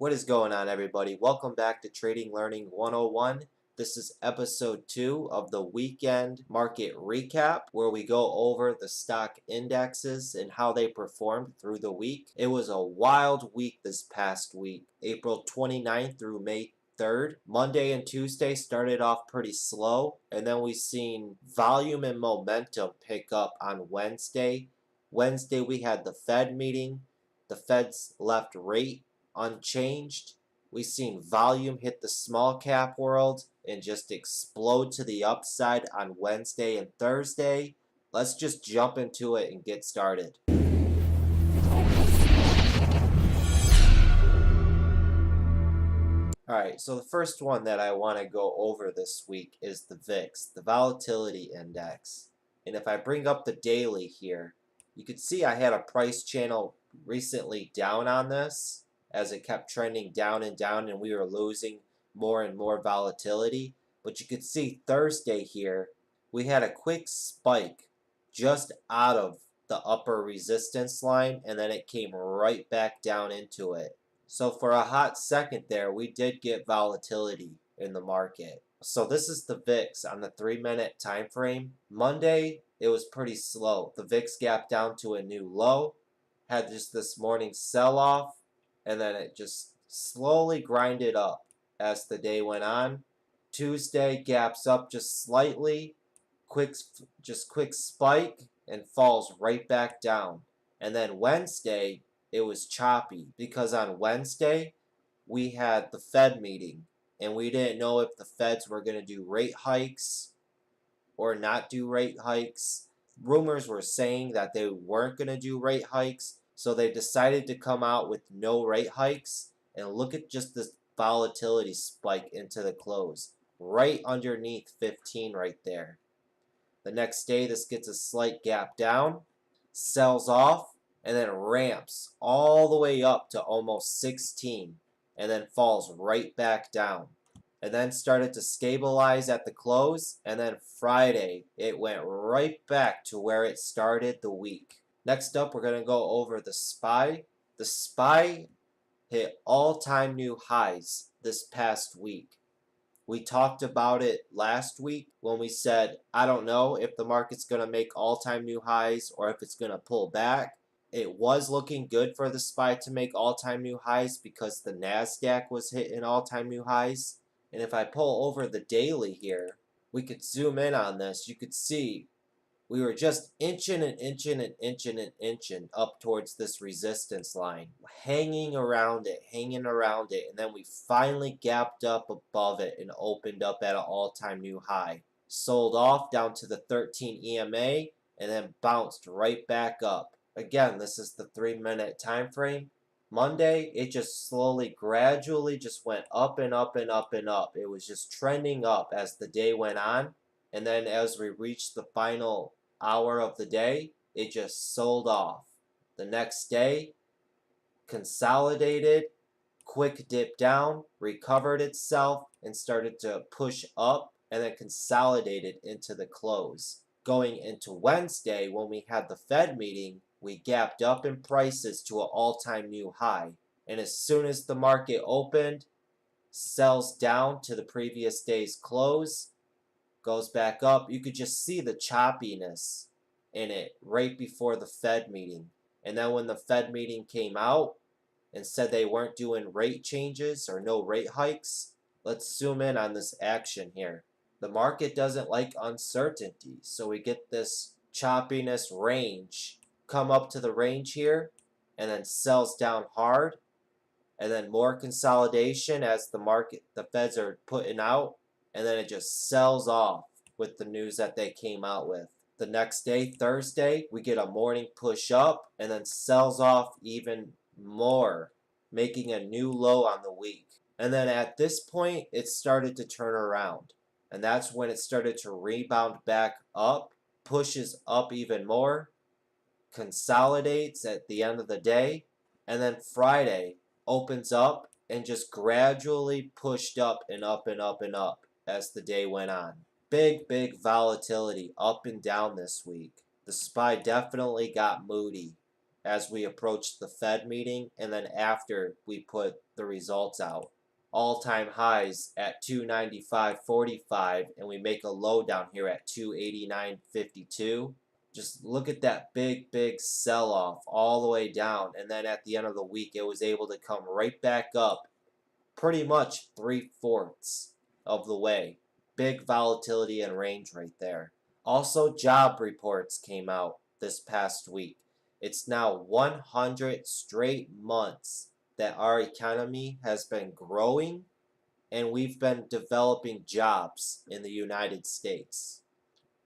What is going on, everybody? Welcome back to Trading Learning 101. This is episode 2 of the weekend market recap, where we go over the stock indexes and how they performed through the week. It was a wild week this past week, April 29th through May 3rd. Monday and Tuesday started off pretty slow, and then we seen volume and momentum pick up on Wednesday. Wednesday we had the Fed meeting. The Fed's left rate unchanged. We've seen volume hit the small cap world and just explode to the upside on Wednesday and Thursday. Let's just jump into it and get started. Alright, so the first one that I want to go over this week is the VIX, the Volatility Index. And if I bring up the daily here, you can see I had a price channel recently down on this, as it kept trending down and we were losing more and more volatility. But you could see Thursday here, we had a quick spike just out of the upper resistance line, and then it came right back down into it. So for a hot second there, we did get volatility in the market. So this is the VIX on the 3-minute time frame. Monday, it was pretty slow. The VIX gapped down to a new low, had just this morning sell-off, and then it just slowly grinded up as the day went on. Tuesday gaps up just slightly, quick spike, and falls right back down. And then Wednesday, it was choppy, because on Wednesday we had the Fed meeting, and we didn't know if the Feds were going to do rate hikes or not do rate hikes. Rumors were saying that they weren't going to do rate hikes, so they decided to come out with no rate hikes. And look at just this volatility spike into the close, right underneath 15 right there. The next day, this gets a slight gap down, sells off, and then ramps all the way up to almost 16, and then falls right back down. And then started to stabilize at the close, and then Friday, it went right back to where it started the week. Next up, we're going to go over the SPY. The SPY hit all-time new highs this past week. We talked about it last week when we said, I don't know if the market's going to make all-time new highs or if it's going to pull back. It was looking good for the SPY to make all-time new highs because the Nasdaq was hitting all-time new highs. And if I pull over the daily here, we could zoom in on this. You could see we were just inching up towards this resistance line, hanging around it, and then we finally gapped up above it and opened up at an all-time new high. Sold off down to the 13 EMA, and then bounced right back up. Again, this is the 3-minute time frame. Monday, it just slowly, gradually just went up and up and up and up. It was just trending up as the day went on. And then as we reached the final hour of the day, it just sold off. The next day, consolidated, quick dip down, recovered itself, and started to push up, and then consolidated into the close. Going into Wednesday, when we had the Fed meeting, we gapped up in prices to an all-time new high. And as soon as the market opened, sells down to the previous day's close, goes back up. You could just see the choppiness in it right before the Fed meeting. And then when the Fed meeting came out and said they weren't doing rate changes or no rate hikes, let's zoom in on this action here. The market doesn't like uncertainty, so we get this choppiness range, come up to the range here, and then sells down hard, and then more consolidation as the Feds are putting out, and then it just sells off with the news that they came out with. The next day, Thursday, we get a morning push up, and then sells off even more, making a new low on the week. And then at this point, it started to turn around. And that's when it started to rebound back up, pushes up even more, consolidates at the end of the day, and then Friday opens up and just gradually pushed up and up and up and up as the day went on. Big volatility up and down this week. The SPY definitely got moody as we approached the Fed meeting, and then after we put the results out. All-time highs at 295.45, and we make a low down here at 289.52. Just look at that big sell-off all the way down, and then at the end of the week it was able to come right back up pretty much 3/4 of the way. Big volatility and range right there. Also, job reports came out this past week. It's now 100 straight months that our economy has been growing and we've been developing jobs in the United States.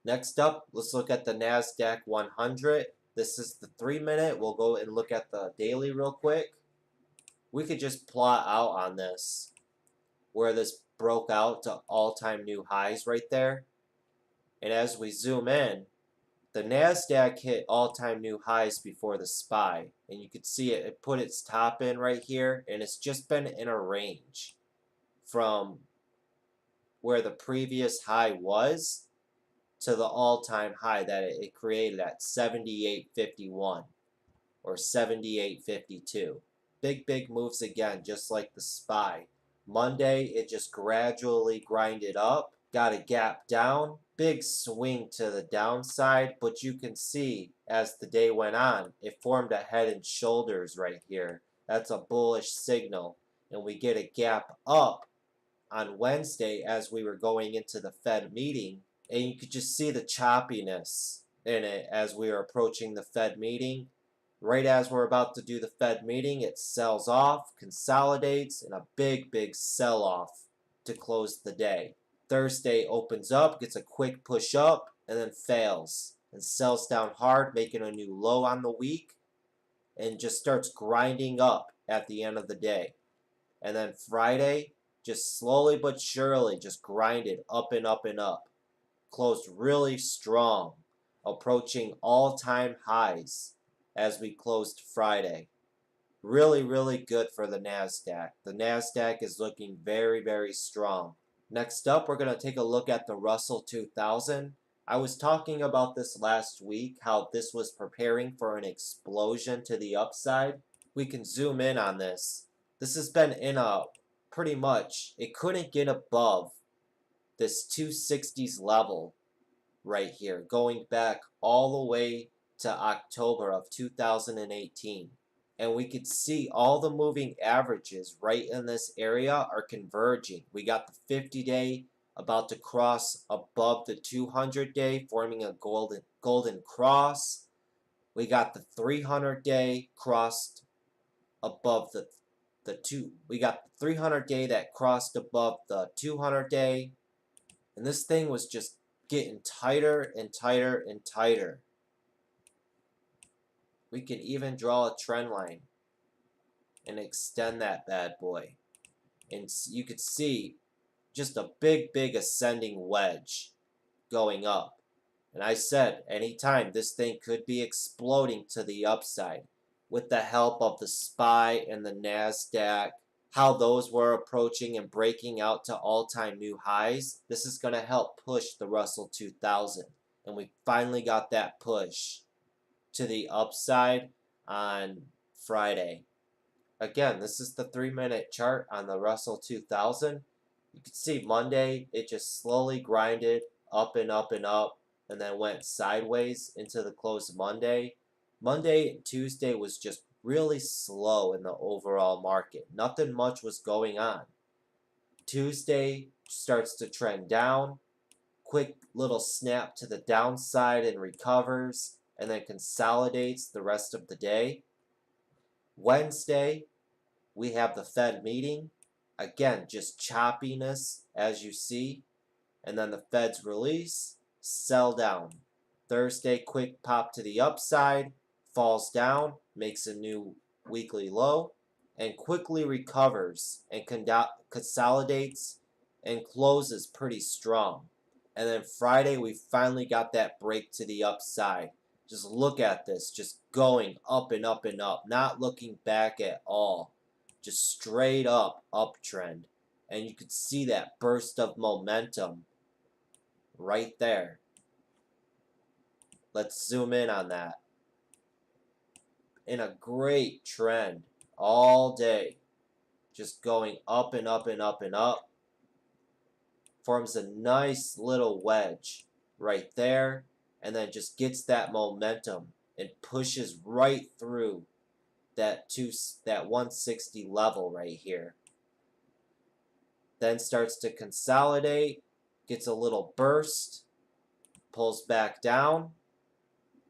Next up, let's look at the Nasdaq 100. This is the 3-minute. We'll go and look at the daily real quick. We could just plot out on this where this broke out to all-time new highs right there. And as we zoom in, the Nasdaq hit all-time new highs before the SPY, and you could see it put its top in right here, and it's just been in a range from where the previous high was to the all-time high that it created at 78.51 or 78.52. Big moves again, just like the SPY. Monday, it just gradually grinded up, got a gap down, big swing to the downside, but you can see as the day went on, it formed a head and shoulders right here. That's a bullish signal, and we get a gap up on Wednesday as we were going into the Fed meeting, and you could just see the choppiness in it as we were approaching the Fed meeting. Right as we're about to do the Fed meeting, it sells off, consolidates, and a big sell-off to close the day. Thursday opens up, gets a quick push up, and then fails and sells down hard, making a new low on the week, and just starts grinding up at the end of the day. And then Friday, just slowly but surely, just grinded up and up and up. Closed really strong, approaching all-time highs as we closed Friday. Really good for the Nasdaq. The Nasdaq is looking very strong. Next up, we're going to take a look at the Russell 2000. I was talking about this last week, how this was preparing for an explosion to the upside. We can zoom in on this. This has been in a pretty much, it couldn't get above this 260s level right here, going back all the way to October of 2018. And we could see all the moving averages right in this area are converging. We got the 50-day about to cross above the 200-day, forming a golden cross. We got the 300-day crossed above we got the 300-day that crossed above the 200-day. And this thing was just getting tighter and tighter. We can even draw a trend line and extend that bad boy. And you could see just a big ascending wedge going up. And I said, anytime this thing could be exploding to the upside with the help of the SPY and the Nasdaq, how those were approaching and breaking out to all-time new highs. This is going to help push the Russell 2000. And we finally got that push to the upside on Friday. Again, this is the 3-minute chart on the Russell 2000. You can see Monday, it just slowly grinded up and up, and then went sideways into the close of Monday. Monday and Tuesday was just really slow in the overall market. Nothing much was going on. Tuesday starts to trend down. Quick little snap to the downside and recovers, and then consolidates the rest of the day. Wednesday, we have the Fed meeting. Again, just choppiness as you see. And then the Fed's release, sell down. Thursday, quick pop to the upside, falls down, makes a new weekly low, and quickly recovers and consolidates and closes pretty strong. And then Friday, we finally got that break to the upside. Just look at this, just going up and up, not looking back at all. Just straight up uptrend. And you could see that burst of momentum right there. Let's zoom in on that. In a great trend all day. just going up and up and up and up. Forms a nice little wedge right there, and then just gets that momentum and pushes right through that 160 level right here. Then starts to consolidate, gets a little burst, pulls back down,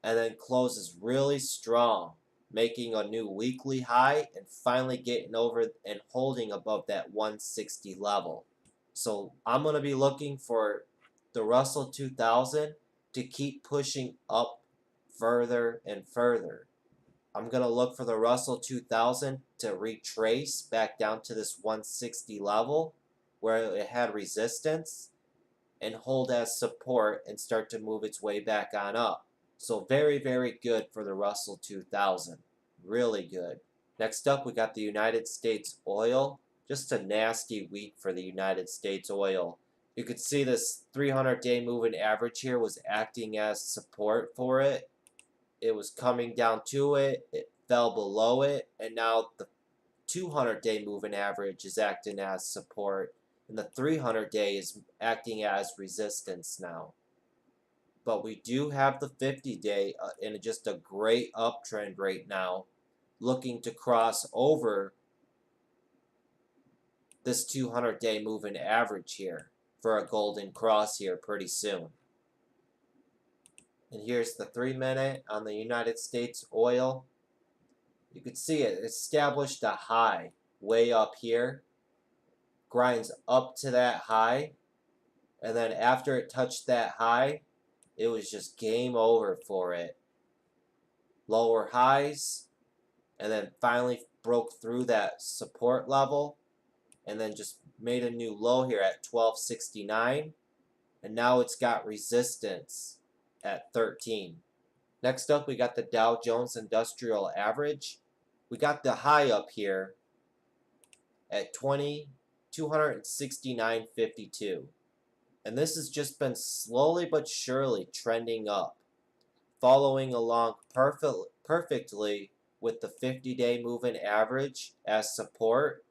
and then closes really strong, making a new weekly high and finally getting over and holding above that 160 level. So I'm going to be looking for the Russell 2000 to keep pushing up further and further. I'm going to look for the Russell 2000 to retrace back down to this 160 level where it had resistance and hold as support and start to move its way back on up. So very, very good for the Russell 2000. Really good. Next up, we got the United States oil. Just a nasty week for the United States oil. You could see this 300-day moving average here was acting as support for it. It was coming down to it, it fell below it, and now the 200-day moving average is acting as support, and the 300-day is acting as resistance now. But we do have the 50-day in just a great uptrend right now, looking to cross over this 200-day moving average here for a golden cross here pretty soon. And here's the 3-minute on the United States oil. You can see it established a high way up here, grinds up to that high, and then after it touched that high, it was just game over for it. Lower highs, and then finally broke through that support level, and then just made a new low here at 1269, and now it's got resistance at 13. Next up, we got the Dow Jones Industrial Average. We got the high up here at 269.52. And this has just been slowly but surely trending up, following along perfectly with the 50-day moving average as support,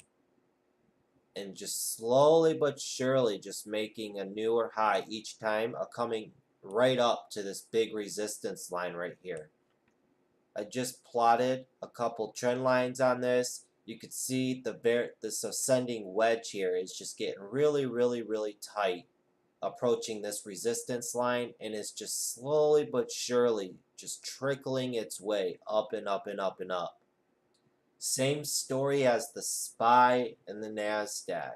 and just slowly but surely just making a newer high each time, coming right up to this big resistance line right here. I just plotted a couple trend lines on this. You could see this ascending wedge here is just getting really, really, really tight, approaching this resistance line, and it's just slowly but surely just trickling its way up and up and up and up. Same story as the SPY and the Nasdaq.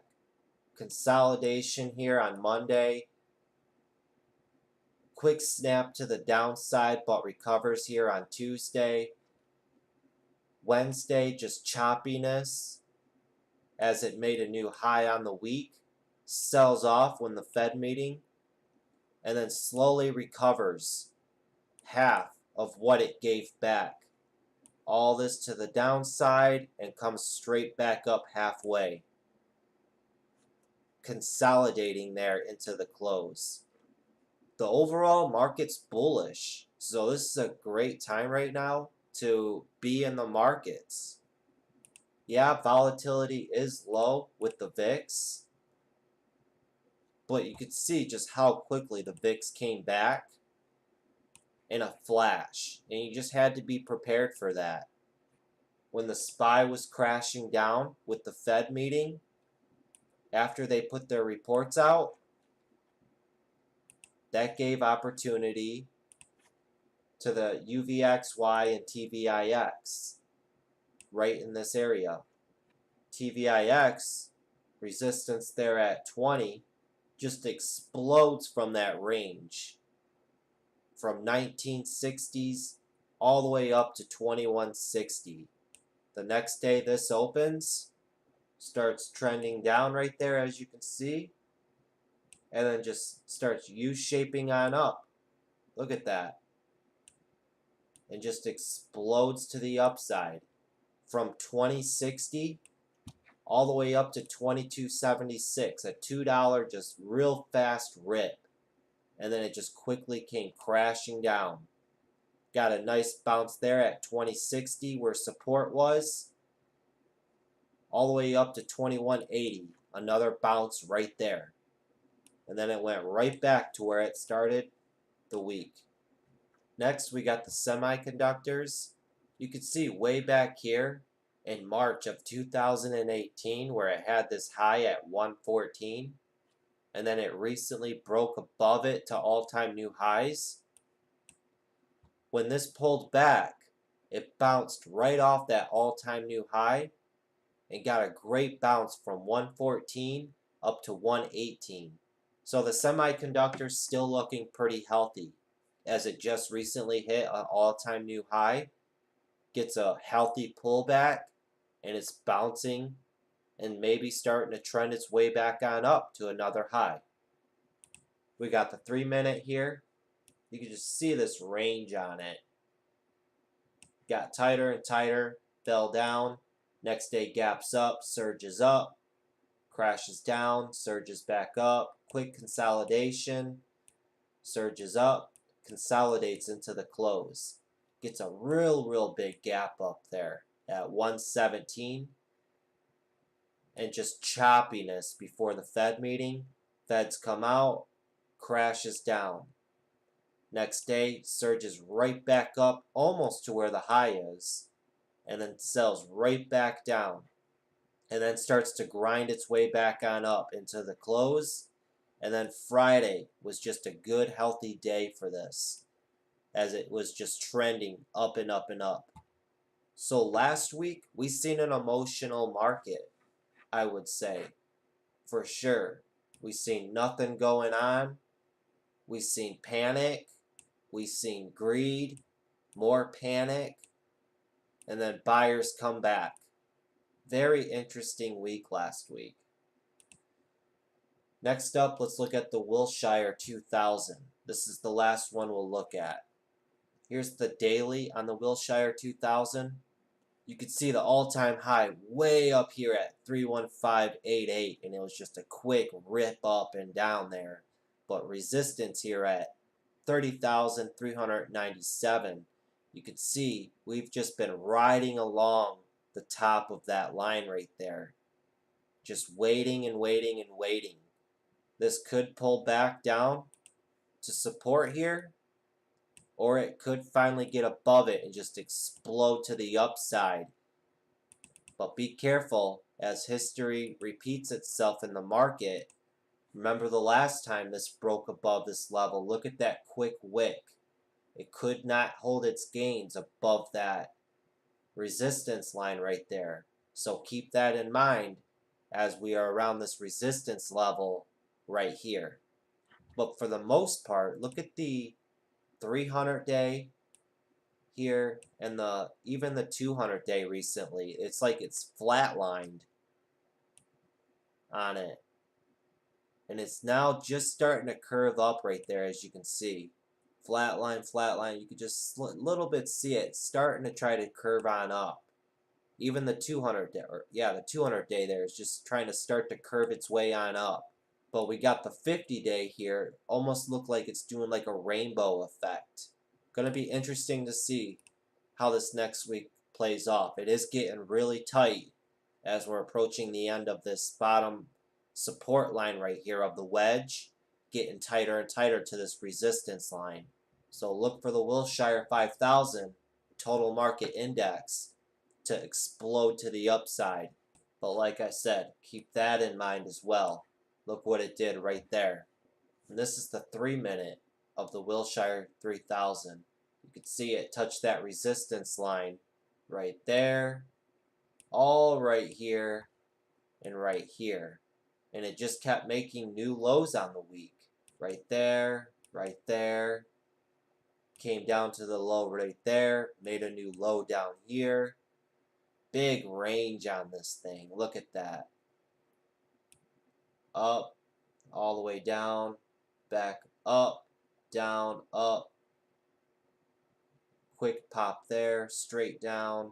Consolidation here on Monday. Quick snap to the downside, but recovers here on Tuesday. Wednesday, just choppiness as it made a new high on the week. Sells off when the Fed meeting, and then slowly recovers half of what it gave back. All this to the downside and comes straight back up halfway, consolidating there into the close. The overall market's bullish, so this is a great time right now to be in the markets. Yeah, volatility is low with the VIX, but you could see just how quickly the VIX came back in a flash, and you just had to be prepared for that. When the SPY was crashing down with the Fed meeting, after they put their reports out, that gave opportunity to the UVXY and TVIX right in this area. TVIX, resistance there at 20, just explodes from that range, from 1960s all the way up to 2160. The next day this opens, starts trending down right there as you can see, and then just starts U-shaping on up. Look at that. And just explodes to the upside from 2060 all the way up to 22.76, a $2 just real fast rip, and then it just quickly came crashing down. Got a nice bounce there at 2060 where support was, all the way up to 2180. Another bounce right there. And then it went right back to where it started the week. Next, we got the semiconductors. You can see way back here in March of 2018 where it had this high at 114. And then it recently broke above it to all-time new highs. When this pulled back, it bounced right off that all-time new high and got a great bounce from 114 up to 118. So the semiconductors still looking pretty healthy as it just recently hit an all-time new high, gets a healthy pullback, and it's bouncing and maybe starting to trend its way back on up to another high. We got the 3-minute here. You can just see this range on it. Got tighter and tighter, fell down. Next day gaps up, surges up, crashes down, surges back up. Quick consolidation, surges up, consolidates into the close. Gets a real big gap up there at 117. And just choppiness before the Fed meeting. Feds come out, crashes down. Next day, surges right back up almost to where the high is, and then sells right back down, and then starts to grind its way back on up into the close. And then Friday was just a good, healthy day for this, as it was just trending up and up and up. So last week, we seen an emotional market, I would say, for sure. We seen nothing going on. We seen panic. We seen greed, more panic, and then buyers come back. Very interesting week last week. Next up, let's look at the Shire 2000. This is the last one we'll look at. Here's the daily on the Shire 2000. You can see the all-time high way up here at 31588, and it was just a quick rip up and down there. But resistance here at 30,397. You can see we've just been riding along the top of that line right there. Just waiting and waiting and waiting. This could pull back down to support here, or it could finally get above it and just explode to the upside. But be careful, as history repeats itself in the market. Remember the last time this broke above this level. Look at that quick wick. It could not hold its gains above that resistance line right there. So keep that in mind as we are around this resistance level right here. But for the most part, look at the 300-day here and even the 200-day recently. It's like it's flatlined on it. And it's now just starting to curve up right there, as you can see. Flatline, flatline. You can just a little bit see it starting to try to curve on up. Even the 200-day, the 200-day there is just trying to start to curve its way on up. But we got the 50-day here. Almost look like it's doing like a rainbow effect. Gonna be interesting to see how this next week plays off. It is getting really tight as we're approaching the end of this bottom support line right here of the wedge, getting tighter and tighter to this resistance line. So look for the Shire 5000 total market index to explode to the upside. But like I said, keep that in mind as well. Look what it did right there. And this is the 3-minute of the Shire 3000. You can see it touch that resistance line right there, all right here, and right here. And it just kept making new lows on the week. Right there, right there. Came down to the low right there. Made a new low down here. Big range on this thing. Look at that. Up, all the way down. Back up, down, up. Quick pop there. Straight down.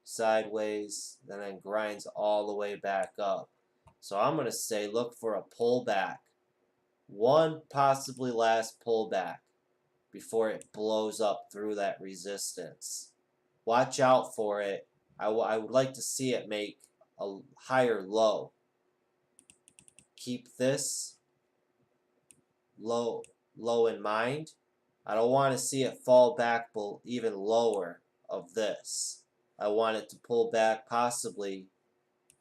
Sideways. And then grinds all the way back up. So I'm going to say look for a pullback. One possibly last pullback before it blows up through that resistance. Watch out for it. I would like to see it make a higher low. Keep this low in mind. I don't want to see it fall back even lower of this. I want it to pull back possibly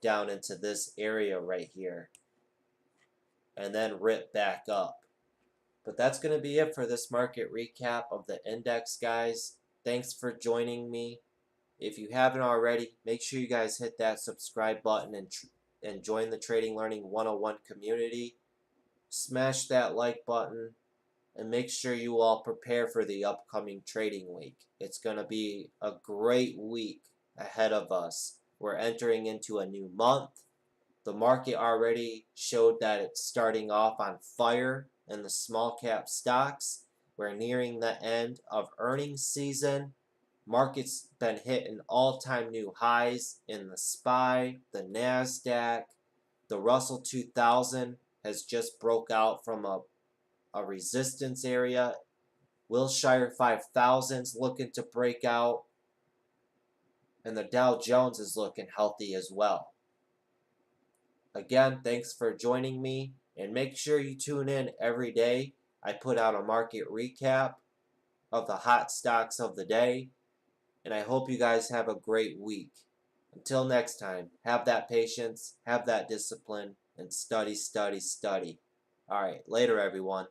down into this area right here and then rip back up. But that's going to be it for this market recap of the index, guys. Thanks for joining me. If you haven't already, make sure you guys hit that subscribe button and join the Trading Learning 101 community. Smash that like button and make sure you all prepare for the upcoming trading week. It's going to be a great week ahead of us. We're entering into a new month. The market already showed that it's starting off on fire in the small cap stocks. We're nearing the end of earnings season. Market's been hitting all-time new highs in the SPY, the Nasdaq. The Russell 2000 has just broke out from a resistance area. Shire 5000's looking to break out. And the Dow Jones is looking healthy as well. Again, thanks for joining me, and make sure you tune in every day. I put out a market recap of the hot stocks of the day, and I hope you guys have a great week. Until next time, have that patience, have that discipline, and study, study, study. All right, later everyone.